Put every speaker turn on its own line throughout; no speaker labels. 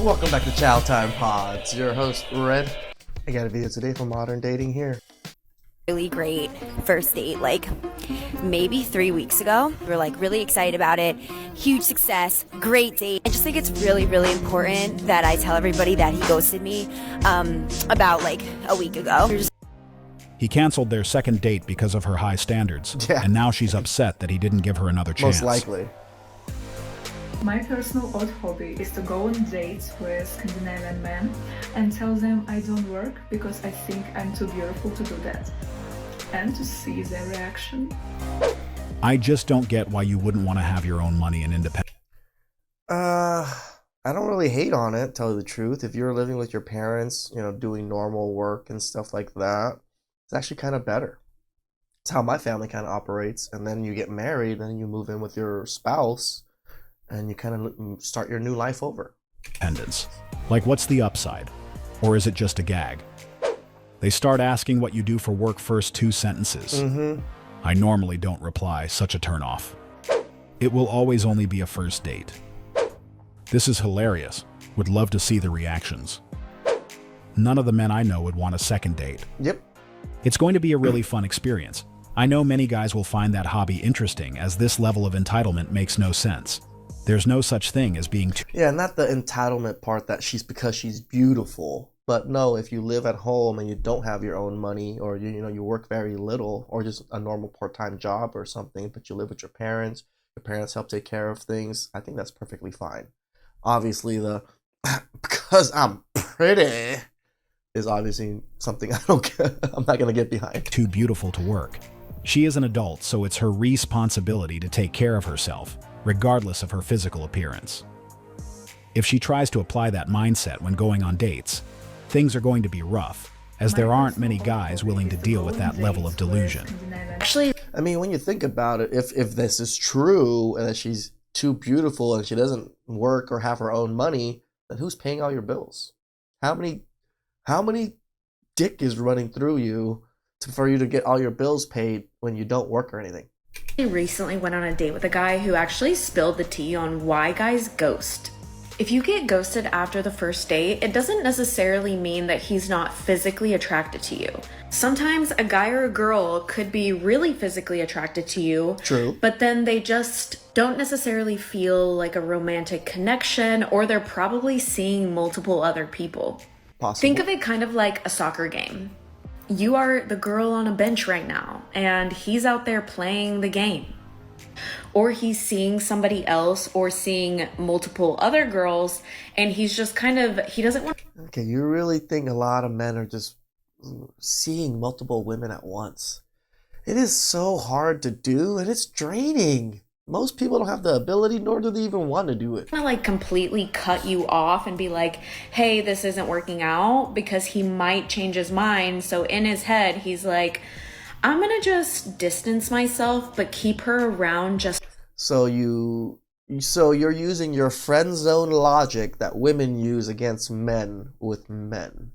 Welcome back to Chow Time Pods. Your host, Red. I got a video today for modern dating here.
Really great first date, like maybe 3 weeks ago. We were like really excited about it. Huge success, great date. I just think it's really, really important that I tell everybody that he ghosted me about like a week ago.
He canceled their second date because of her high standards, and now she's upset that he didn't give her another chance.
Most likely.
My personal odd hobby is to go on dates with Scandinavian men and tell them I don't work because I think I'm too beautiful to do that. And to see their reaction.
I just don't get why you wouldn't want to have your own money and independence.
I don't really hate on it, tell you the truth. If you're living with your parents, doing normal work and stuff like that, it's actually kind of better. It's how my family kind of operates. And then you get married, and you move in with your spouse, and you kind of start your new life over.
Like, what's the upside? Or is it just a gag? They start asking what you do for work first 2 sentences. I normally don't reply, such a turnoff. It will always only be a first date. This is hilarious. Would love to see the reactions. None of the men I know would want a second date.
Yep.
It's going to be a really fun experience. I know many guys will find that hobby interesting, as this level of entitlement makes no sense. There's no such thing as being too...
Yeah, not the entitlement part that because she's beautiful. But no, if you live at home and you don't have your own money, or you work very little, or just a normal part-time job or something, but you live with your parents help take care of things, I think that's perfectly fine. Obviously, because I'm pretty is obviously something I'm not going to get behind.
Too beautiful to work. She is an adult, so it's her responsibility to take care of herself, regardless of her physical appearance. If she tries to apply that mindset when going on dates, things are going to be rough, as there aren't many guys willing to deal with that level of delusion.
Actually,
I mean, when you think about it, if this is true and that she's too beautiful and she doesn't work or have her own money, then who's paying all your bills? How many dick is running through you for you to get all your bills paid when you don't work or anything?
I recently went on a date with a guy who actually spilled the tea on why guys ghost. If you get ghosted after the first date, it doesn't necessarily mean that he's not physically attracted to you. Sometimes a guy or a girl could be really physically attracted to you,
True,
but then they just don't necessarily feel like a romantic connection, or they're probably seeing multiple other people.
possible.
Think of it kind of like a soccer game. You are the girl on a bench right now, and he's out there playing the game. Or he's seeing somebody else or seeing multiple other girls, and he's just he doesn't want...
Okay, you really think a lot of men are just seeing multiple women at once? It is so hard to do, and it's draining. Most people don't have the ability, nor do they even want to do it.
Like completely cut you off and be like, hey, this isn't working out, because he might change his mind. So in his head, he's like, I'm gonna just distance myself, but keep her around just...
So you're using your friend zone logic that women use against men with men.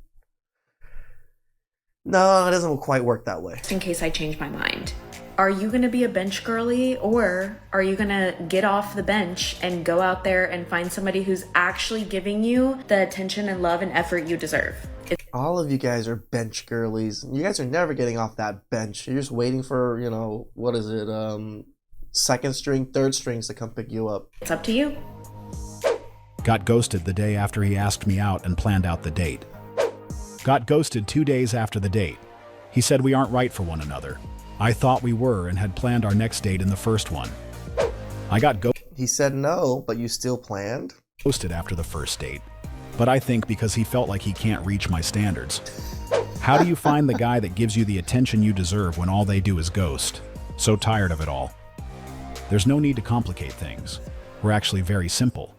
No, it doesn't quite work that way.
in case I change my mind. Are you gonna be a bench girly, or are you gonna get off the bench and go out there and find somebody who's actually giving you the attention and love and effort you deserve?
All of you guys are bench girlies. You guys are never getting off that bench. You're just waiting for, what is it, second string, third strings to come pick you up.
It's up to you.
Got ghosted the day after he asked me out and planned out the date. Got ghosted 2 days after the date. He said we aren't right for one another. I thought we were and had planned our next date in the first one. I got
He said no, but you still planned?
ghosted after the first date, but I think because he felt like he can't reach my standards. How do you find the guy that gives you the attention you deserve when all they do is ghost? So tired of it all. There's no need to complicate things. We're actually very simple.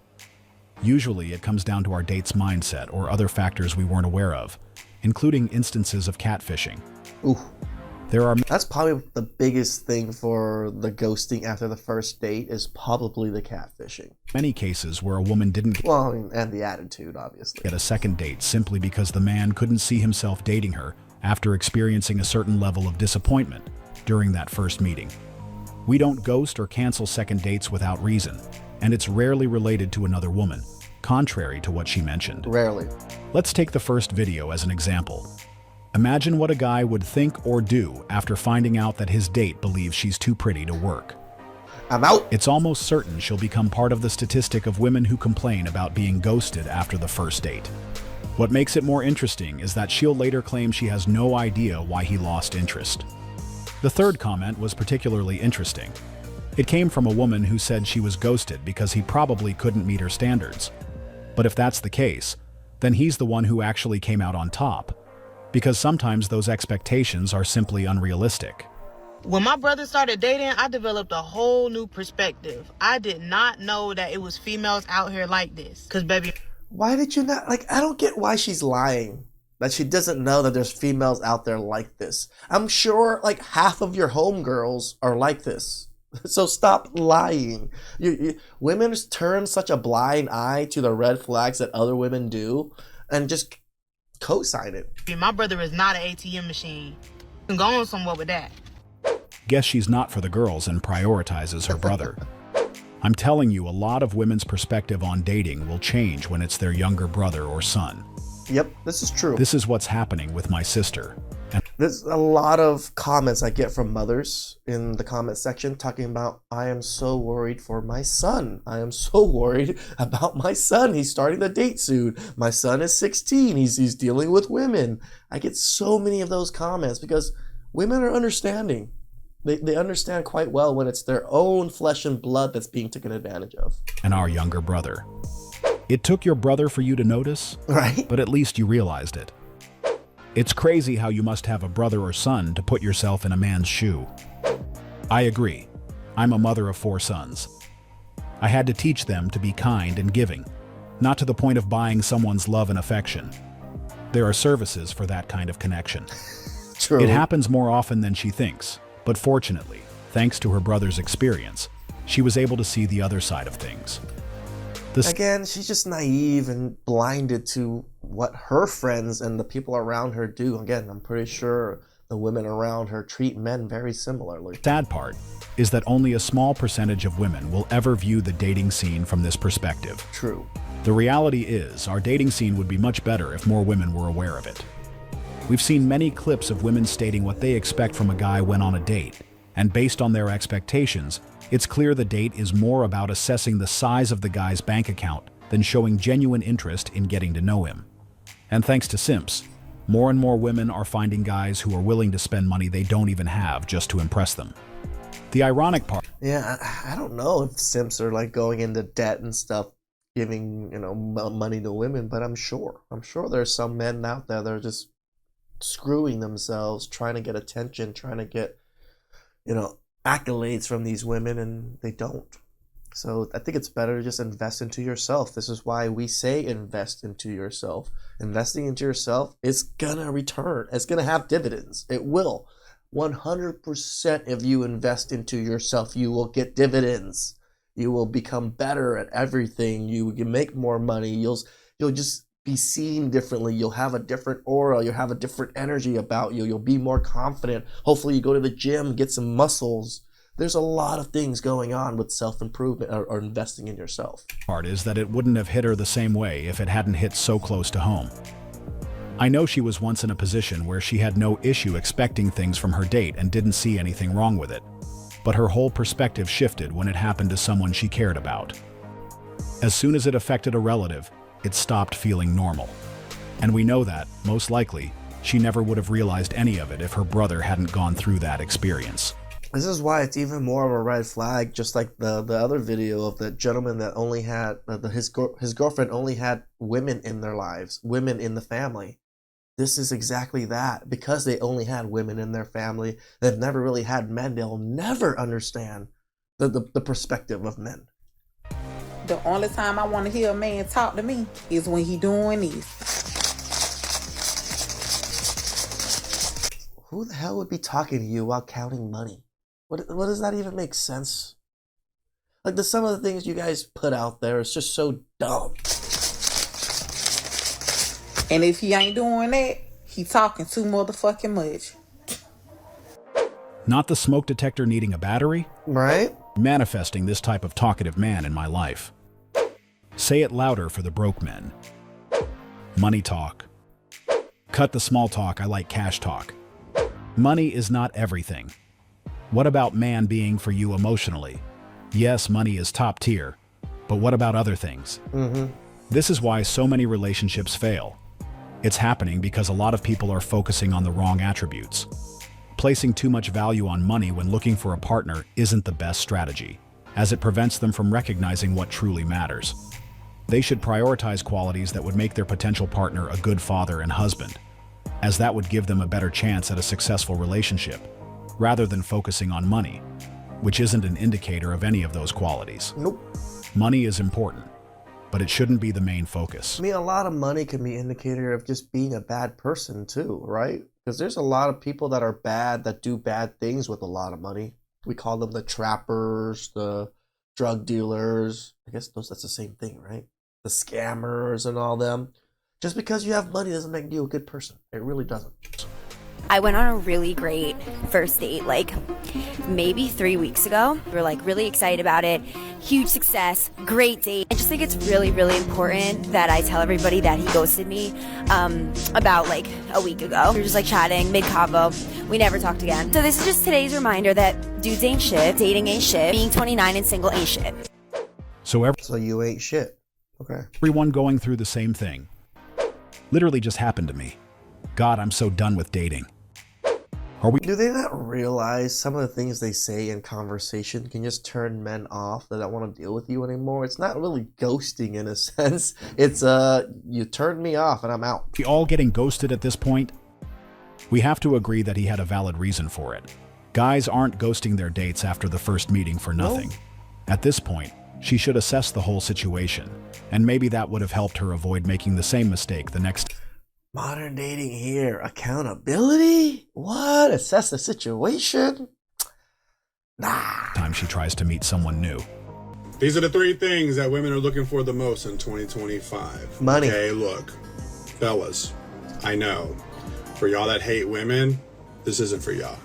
Usually it comes down to our date's mindset or other factors we weren't aware of, including instances of catfishing.
Ooh.
There are
That's probably the biggest thing for the ghosting after the first date, is probably the catfishing.
many cases where a woman didn't
Well, I mean, and the attitude, obviously.
get a second date simply because the man couldn't see himself dating her after experiencing a certain level of disappointment during that first meeting. We don't ghost or cancel second dates without reason, and it's rarely related to another woman. contrary to what she mentioned.
Rarely.
Let's take the first video as an example. Imagine what a guy would think or do after finding out that his date believes she's too pretty to work.
I'm out.
It's almost certain she'll become part of the statistic of women who complain about being ghosted after the first date. What makes it more interesting is that she'll later claim she has no idea why he lost interest. The third comment was particularly interesting. It came from a woman who said she was ghosted because he probably couldn't meet her standards. But if that's the case, then he's the one who actually came out on top, because sometimes those expectations are simply unrealistic.
When my brother started dating, I developed a whole new perspective. I did not know that it was females out here like this. Cause baby,
Why did you not, like, I don't get why she's lying. That she doesn't know that there's females out there like this. I'm sure, like, half of your homegirls are like this. So stop lying. Women turn such a blind eye to the red flags that other women do and just co-sign it.
my brother is not an ATM machine. You can go on somewhere with that.
Guess she's not for the girls and prioritizes her brother. I'm telling you, a lot of women's perspective on dating will change when it's their younger brother or son.
Yep, this is true.
This is what's happening with my sister. And
There's a lot of comments I get from mothers in the comment section talking about, I am so worried for my son. I am so worried about my son. He's starting to date soon. My son is 16. He's dealing with women. I get so many of those comments because women are understanding. They understand quite well when it's their own flesh and blood that's being taken advantage of.
our younger brother. It took your brother for you to notice,
Right?
but at least you realized it. It's crazy how you must have a brother or son to put yourself in a man's shoe. I agree. I'm a mother of 4 sons. I had to teach them to be kind and giving, not to the point of buying someone's love and affection. There are services for that kind of connection.
True.
It happens more often than she thinks, but fortunately, thanks to her brother's experience, she was able to see the other side of things.
Again, she's just naive and blinded to what her friends and the people around her do. Again, I'm pretty sure the women around her treat men very similarly.
Sad part is that only a small percentage of women will ever view the dating scene from this perspective.
True.
The reality is, our dating scene would be much better if more women were aware of it. We've seen many clips of women stating what they expect from a guy when on a date, and based on their expectations, it's clear the date is more about assessing the size of the guy's bank account than showing genuine interest in getting to know him. And thanks to simps, more and more women are finding guys who are willing to spend money they don't even have just to impress them. The ironic part...
Yeah, I don't know if simps are like going into debt and stuff, giving, money to women, but I'm sure there's some men out there that are just screwing themselves, trying to get attention, trying to get, accolades from these women, and they don't. So I think it's better to just invest into yourself. This is why we say invest into yourself. Investing into yourself is gonna return. It's gonna have dividends. It will. 100% if you invest into yourself, you will get dividends. You will become better at everything. You can make more money. You'll just be seen differently. You'll have a different aura. You'll have a different energy about you. You'll be more confident. Hopefully you go to the gym, get some muscles. There's a lot of things going on with self-improvement or investing in yourself.
Part is that it wouldn't have hit her the same way if it hadn't hit so close to home. I know she was once in a position where she had no issue expecting things from her date and didn't see anything wrong with it. But her whole perspective shifted when it happened to someone she cared about. As soon as it affected a relative, it stopped feeling normal. And we know that, most likely, she never would have realized any of it if her brother hadn't gone through that experience.
This is why it's even more of a red flag, just like the other video of the gentleman that only had, his girlfriend only had women in their lives, women in the family. This is exactly that. Because they only had women in their family, they've never really had men, they'll never understand the perspective of men.
The only time I want to hear a man talk to me is when he doing this.
Who the hell would be talking to you while counting money? What does that even make sense? Like, some of the things you guys put out there is just so dumb.
And if he ain't doing that, he talking too motherfucking much.
Not the smoke detector needing a battery?
Right?
Manifesting this type of talkative man in my life. Say it louder for the broke men. Money talk. Cut the small talk, I like cash talk. Money is not everything. What about man being for you emotionally? Yes, money is top tier, but what about other things? This is why so many relationships fail. It's happening because a lot of people are focusing on the wrong attributes. Placing too much value on money when looking for a partner isn't the best strategy, as it prevents them from recognizing what truly matters. They should prioritize qualities that would make their potential partner a good father and husband, as that would give them a better chance at a successful relationship, rather than focusing on money, which isn't an indicator of any of those qualities.
Nope.
Money is important, but it shouldn't be the main focus.
I mean, a lot of money can be an indicator of just being a bad person too, right? Because there's a lot of people that are bad, that do bad things with a lot of money. We call them the trappers, the drug dealers. I guess that's the same thing, right? The scammers and all them. Just because you have money doesn't make you a good person. It really doesn't.
I went on a really great first date, like maybe 3 weeks ago. We were like really excited about it. Huge success, great date. I just think it's really, really important that I tell everybody that he ghosted me about like a week ago. We were just like chatting mid-convo. We never talked again. So this is just today's reminder that dudes ain't shit, dating ain't shit, being 29 and single ain't shit.
So
you ain't shit. Okay.
everyone going through the same thing. Literally just happened to me. God, I'm so done with dating.
Do they not realize some of the things they say in conversation can just turn men off that don't want to deal with you anymore? It's not really ghosting in a sense. It's you turned me off and I'm out.
We all getting ghosted at this point? We have to agree that he had a valid reason for it. Guys aren't ghosting their dates after the first meeting for nothing.
No.
At this point, she should assess the whole situation, and maybe that would have helped her avoid making the same mistake the next
Modern dating here. Accountability? What? Assess the situation? Nah.
time she tries to meet someone new.
These are the three things that women are looking for the most in 2025.
Money.
Okay, look, fellas, I know. For y'all that hate women, this isn't for y'all.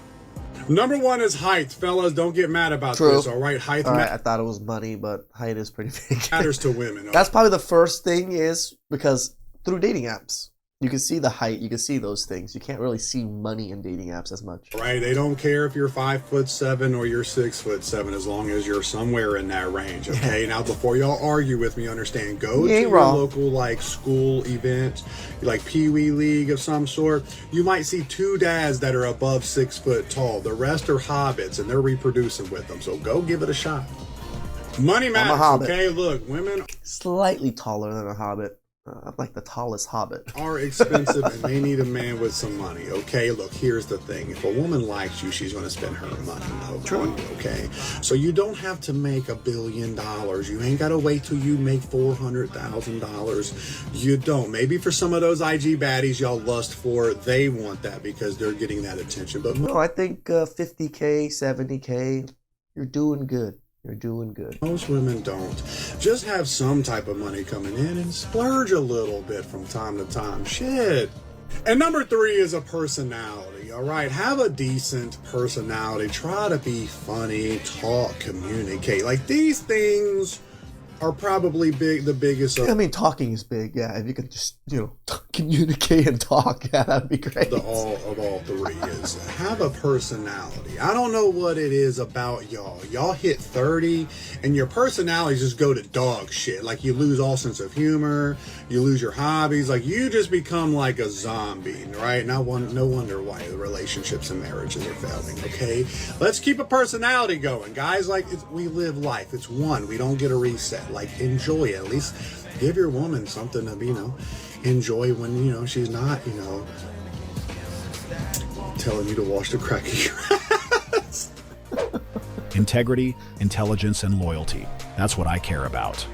Number one is height. Fellas, don't get mad about
True.
this, all right? Height
All right, I thought it was money, but height is pretty big.
matters to women.
That's probably the first thing is because through dating apps, you can see the height, you can see those things. You can't really see money in dating apps as much.
Right? They don't care if you're 5'7" or you're 6'7", as long as you're somewhere in that range. Okay. Now, before y'all argue with me, understand. Go
You
to
ain't
your
wrong.
local like school event, like Pee Wee League of some sort. You might see two dads that are above 6 foot tall. The rest are hobbits, and they're reproducing with them. So go give it a shot. Money matters.
hobbit.
Okay. Look, women
Slightly taller than a hobbit. I'm like the tallest hobbit.
are expensive and they need a man with some money. Okay, look, here's the thing. If a woman likes you, she's going to spend her money on you, okay? So you don't have to make $1 billion. You ain't got to wait till you make $400,000. You don't. Maybe for some of those IG baddies y'all lust for, they want that because they're getting that attention. But
No, I think 50K, 70K, you're doing good. You're doing good.
most women don't. Just have some type of money coming in and splurge a little bit from time to time. Shit. And number three is a personality, all right? Have a decent personality. Try to be funny, talk, communicate. Like, these things are probably the biggest
I mean, talking is big, yeah. If you can just, communicate and talk, yeah, that'd be great.
of all three is have a personality. I don't know what it is about y'all. Y'all hit 30 and your personalities just go to dog shit. Like, you lose all sense of humor, you lose your hobbies, like you just become like a zombie, right? No wonder why the relationships and marriages are failing. Okay, let's keep a personality going, guys. Like, we live life, it's one, we don't get a reset. Like, enjoy it. At least give your woman something to enjoy when she's not telling you to wash the crack of your ass.
Integrity, intelligence, and loyalty. That's what I care about.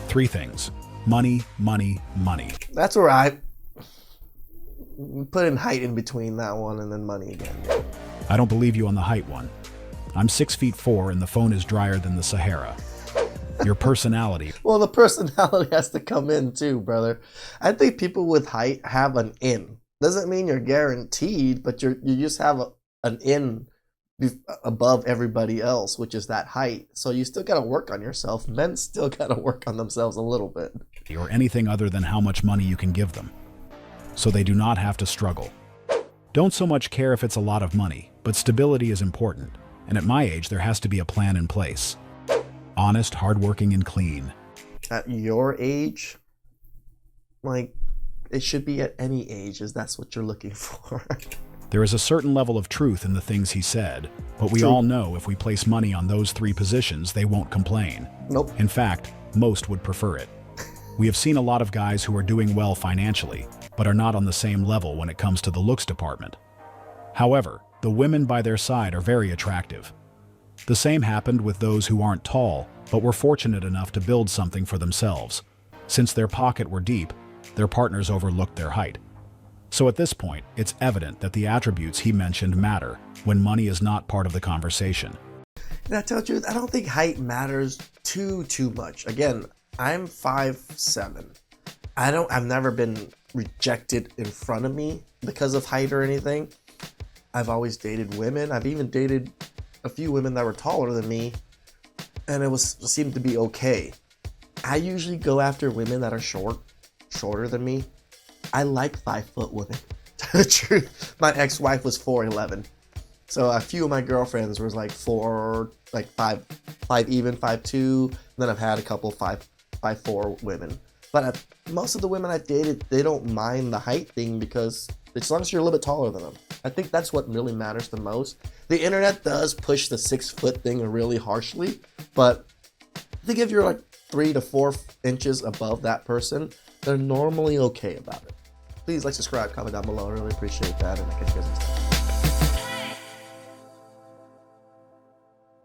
3 things. Money, money, money.
That's where I put in height in between that one and then money again.
I don't believe you on the height one. I'm 6'4" and the phone is drier than the Sahara. Your personality.
Well, the personality has to come in too, brother. I think people with height have an in. Doesn't mean you're guaranteed, but you just have an in above everybody else, which is that height. So you still got to work on yourself. Men still got to work on themselves a little bit.
Or anything other than how much money you can give them, so they do not have to struggle. Don't so much care if it's a lot of money, but stability is important, and at my age there has to be a plan in place. Honest, hardworking, and clean.
At your age, like, it should be at any age, as that's what you're looking for.
There is a certain level of truth in the things he said, but we
True.
all know if we place money on those 3 positions, they won't complain.
Nope.
In fact, most would prefer it. We have seen a lot of guys who are doing well financially, but are not on the same level when it comes to the looks department. However, the women by their side are very attractive. The same happened with those who aren't tall, but were fortunate enough to build something for themselves. Since their pocket were deep, their partners overlooked their height. So at this point, it's evident that the attributes he mentioned matter when money is not part of the conversation.
And I tell you the truth, I don't think height matters too much. Again, I'm 5'7". I've never been rejected in front of me because of height or anything. I've always dated women. I've even dated a few women that were taller than me, and it seemed to be okay. I usually go after women that are shorter than me. I like 5-foot women. To tell the truth, my ex-wife was 4'11". So a few of my girlfriends was like 5 even, 5'2". Then I've had a couple 5'4" women. But most of the women I've dated, they don't mind the height thing because as long as you're a little bit taller than them. I think that's what really matters the most. The internet does push the 6-foot thing really harshly, but I think if you're like 3 to 4 inches above that person, they're normally okay about it. Please like, subscribe, comment down below. I really appreciate that, and I catch you guys next time.